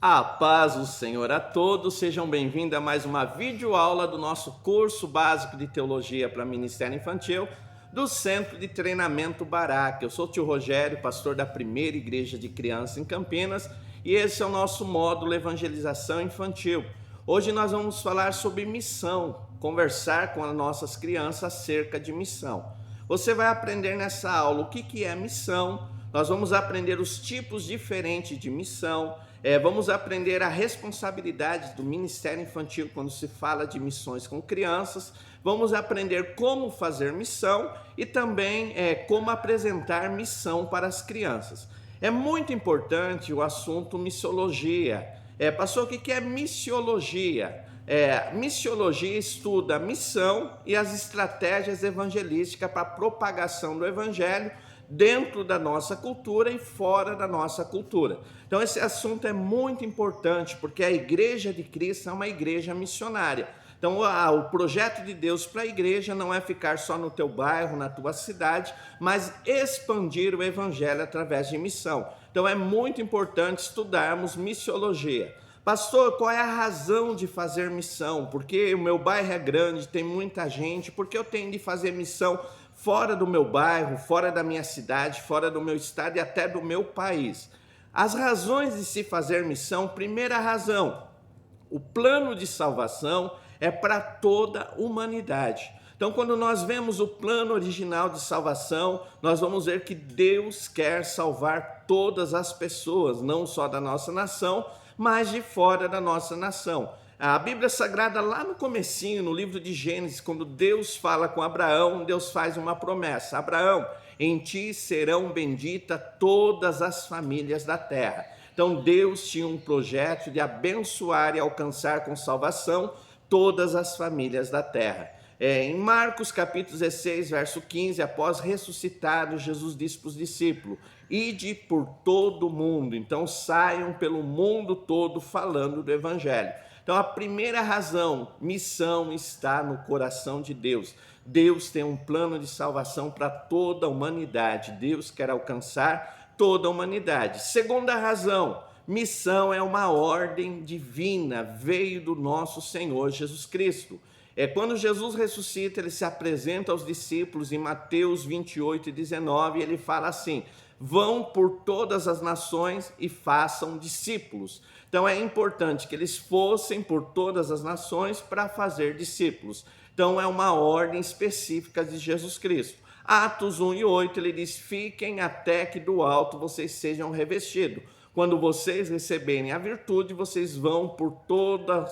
A paz do Senhor a todos, sejam bem-vindos a mais uma videoaula do nosso curso básico de Teologia para Ministério Infantil do Centro de Treinamento Baraque. Eu sou o tio Rogério, pastor da Primeira Igreja de Criança em Campinas, e esse é o nosso módulo Evangelização Infantil. Hoje nós vamos falar sobre missão, conversar com as nossas crianças acerca de missão. Você vai aprender nessa aula o que é missão, nós vamos aprender os tipos diferentes de missão, vamos aprender a responsabilidade do Ministério Infantil quando se fala de missões com crianças, vamos aprender como fazer missão e também como apresentar missão para as crianças. É muito importante o assunto missiologia. Pastor, o que é missiologia? Missiologia estuda a missão e as estratégias evangelísticas para a propagação do evangelho dentro da nossa cultura e fora da nossa cultura. Então esse assunto é muito importante porque a Igreja de Cristo é uma igreja missionária. Então o projeto de Deus para a igreja não é ficar só no teu bairro, na tua cidade, mas expandir o evangelho através de missão. Então é muito importante estudarmos missiologia. Pastor, qual é a razão de fazer missão? Porque o meu bairro é grande, tem muita gente, porque eu tenho de fazer missão fora do meu bairro, fora da minha cidade, fora do meu estado e até do meu país. As razões de se fazer missão, primeira razão, o plano de salvação é para toda a humanidade. Então, quando nós vemos o plano original de salvação, nós vamos ver que Deus quer salvar todas as pessoas, não só da nossa nação, mas de fora da nossa nação. A Bíblia Sagrada, lá no comecinho, no livro de Gênesis, quando Deus fala com Abraão, Deus faz uma promessa. Abraão, em ti serão benditas todas as famílias da terra. Então Deus tinha um projeto de abençoar e alcançar com salvação todas as famílias da terra. Em Marcos capítulo 16, verso 15, após ressuscitado, Jesus disse para os discípulos: ide por todo o mundo. Então saiam pelo mundo todo falando do evangelho. Então a primeira razão, missão, está no coração de Deus. Deus tem um plano de salvação para toda a humanidade. Deus quer alcançar toda a humanidade. Segunda razão, missão é uma ordem divina, veio do nosso Senhor Jesus Cristo. Quando Jesus ressuscita, ele se apresenta aos discípulos em Mateus 28 e 19, e ele fala assim: vão por todas as nações e façam discípulos. Então é importante que eles fossem por todas as nações para fazer discípulos. Então é uma ordem específica de Jesus Cristo. Atos 1 e 8, ele diz: fiquem até que do alto vocês sejam revestidos. Quando vocês receberem a virtude, vocês vão por toda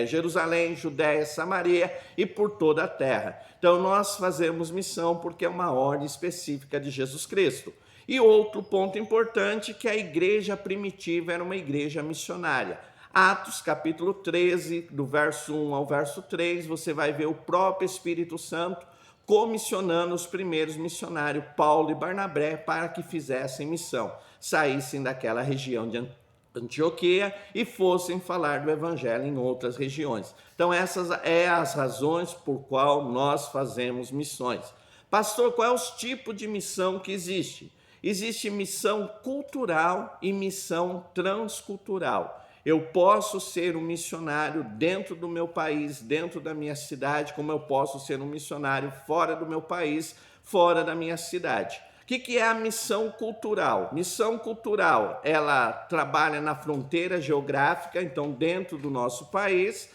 Jerusalém, Judéia, Samaria e por toda a terra. Então nós fazemos missão porque é uma ordem específica de Jesus Cristo. E outro ponto importante, que a igreja primitiva era uma igreja missionária. Atos capítulo 13, do verso 1 ao verso 3, você vai ver o próprio Espírito Santo comissionando os primeiros missionários, Paulo e Barnabé, para que fizessem missão, saíssem daquela região de Antioquia e fossem falar do evangelho em outras regiões. Então essas são as razões por qual nós fazemos missões. Pastor, qual é os tipos de missão que existe? Existe missão cultural e missão transcultural. Eu posso ser um missionário dentro do meu país, dentro da minha cidade, como eu posso ser um missionário fora do meu país, fora da minha cidade. O que é a missão cultural? Missão cultural, ela trabalha na fronteira geográfica, então dentro do nosso país,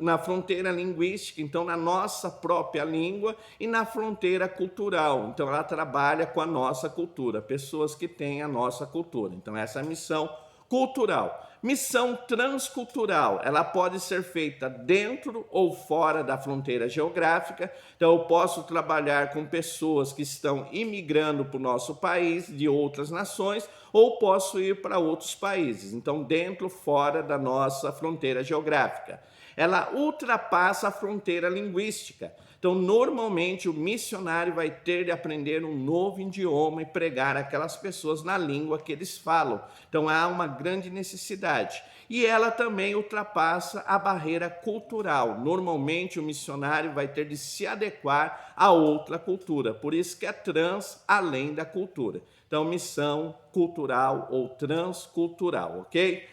na fronteira linguística, então na nossa própria língua, e na fronteira cultural, então ela trabalha com a nossa cultura, pessoas que têm a nossa cultura. Então essa é a missão cultural. Missão transcultural, ela pode ser feita dentro ou fora da fronteira geográfica. Então eu posso trabalhar com pessoas que estão imigrando para o nosso país, de outras nações, ou posso ir para outros países. Então dentro, fora da nossa fronteira geográfica. Ela ultrapassa a fronteira linguística. Então, normalmente, o missionário vai ter de aprender um novo idioma e pregar aquelas pessoas na língua que eles falam. Então, há uma grande necessidade. E ela também ultrapassa a barreira cultural. Normalmente, o missionário vai ter de se adequar a outra cultura. Por isso que é trans além da cultura. Então, missão cultural ou transcultural, ok?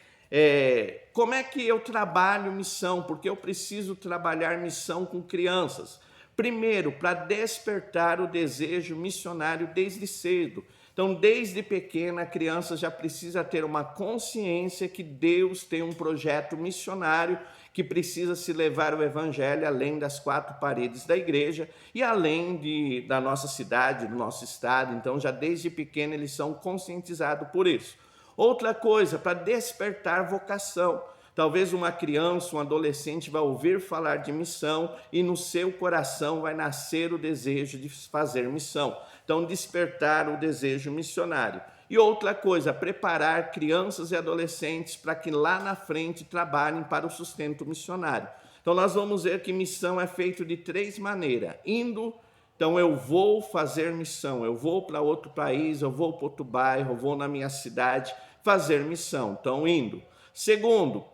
Como é que eu trabalho missão? Porque eu preciso trabalhar missão com crianças. Primeiro, para despertar o desejo missionário desde cedo. Então, desde pequena, a criança já precisa ter uma consciência que Deus tem um projeto missionário que precisa se levar o evangelho além das quatro paredes da igreja e além da nossa cidade, do nosso estado. Então, já desde pequeno, eles são conscientizados por isso. Outra coisa, para despertar vocação. Talvez uma criança, um adolescente vai ouvir falar de missão e no seu coração vai nascer o desejo de fazer missão. Então, despertar o desejo missionário. E outra coisa, preparar crianças e adolescentes para que lá na frente trabalhem para o sustento missionário. Então, nós vamos ver que missão é feito de três maneiras. Então, eu vou fazer missão, eu vou para outro país, eu vou para outro bairro, eu vou na minha cidade fazer missão. Então, indo. Segundo,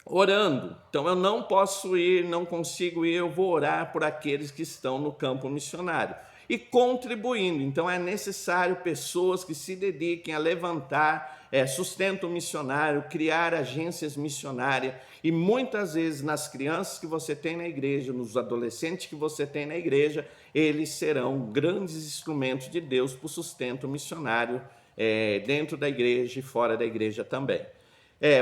orando. Então, eu não posso ir, não consigo ir, eu vou orar por aqueles que estão no campo missionário. E contribuindo. Então, é necessário pessoas que se dediquem a levantar sustento missionário, criar agências missionárias. E muitas vezes, nas crianças que você tem na igreja, nos adolescentes que você tem na igreja, eles serão grandes instrumentos de Deus para o sustento missionário dentro da igreja e fora da igreja também.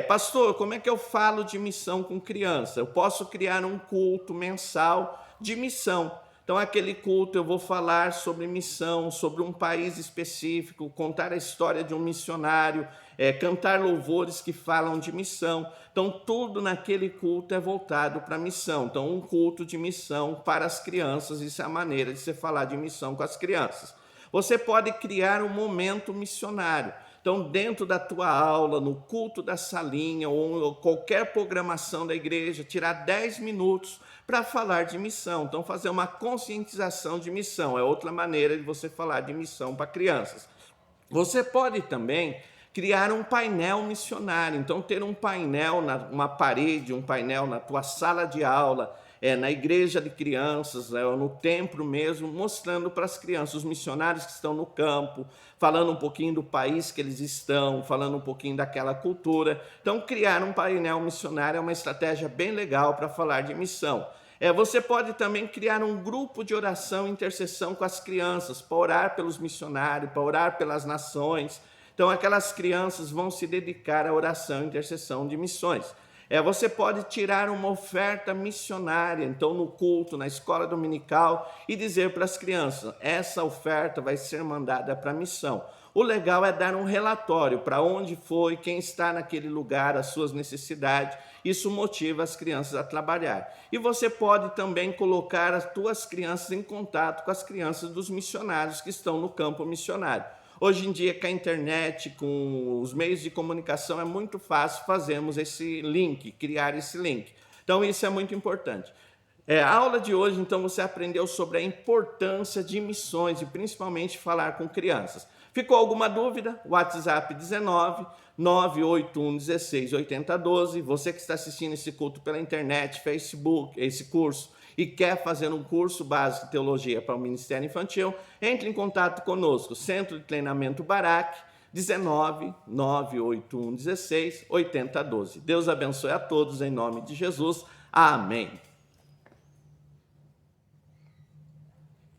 Pastor, como é que eu falo de missão com criança? Eu posso criar um culto mensal de missão. Então, aquele culto eu vou falar sobre missão, sobre um país específico, contar a história de um missionário, cantar louvores que falam de missão. Então, tudo naquele culto é voltado para a missão. Então, um culto de missão para as crianças, isso é a maneira de você falar de missão com as crianças. Você pode criar um momento missionário. Então, dentro da tua aula, no culto da salinha ou qualquer programação da igreja, tirar 10 minutos para falar de missão. Então, fazer uma conscientização de missão é outra maneira de você falar de missão para crianças. Você pode também criar um painel missionário. Então, ter um painel numa parede, um painel na tua sala de aula, na igreja de crianças, ou no templo mesmo, mostrando para as crianças, os missionários que estão no campo, falando um pouquinho do país que eles estão, falando um pouquinho daquela cultura. Então, criar um painel missionário é uma estratégia bem legal para falar de missão. Você pode também criar um grupo de oração e intercessão com as crianças, para orar pelos missionários, para orar pelas nações. Então, aquelas crianças vão se dedicar à oração e intercessão de missões. Você pode tirar uma oferta missionária, então no culto, na escola dominical, e dizer para as crianças, essa oferta vai ser mandada para a missão. O legal é dar um relatório para onde foi, quem está naquele lugar, as suas necessidades. Isso motiva as crianças a trabalhar. E você pode também colocar as tuas crianças em contato com as crianças dos missionários que estão no campo missionário. Hoje em dia, com a internet, com os meios de comunicação, é muito fácil fazermos esse link, criar esse link. Então, isso é muito importante. A aula de hoje, então, você aprendeu sobre a importância de missões e principalmente falar com crianças. Ficou alguma dúvida? WhatsApp 19 981 16 80 12. Você que está assistindo esse culto pela internet, Facebook, esse curso, e quer fazer um curso básico de teologia para o Ministério Infantil, entre em contato conosco, Centro de Treinamento Barak, 19 981 16 80 12. Deus abençoe a todos em nome de Jesus. Amém.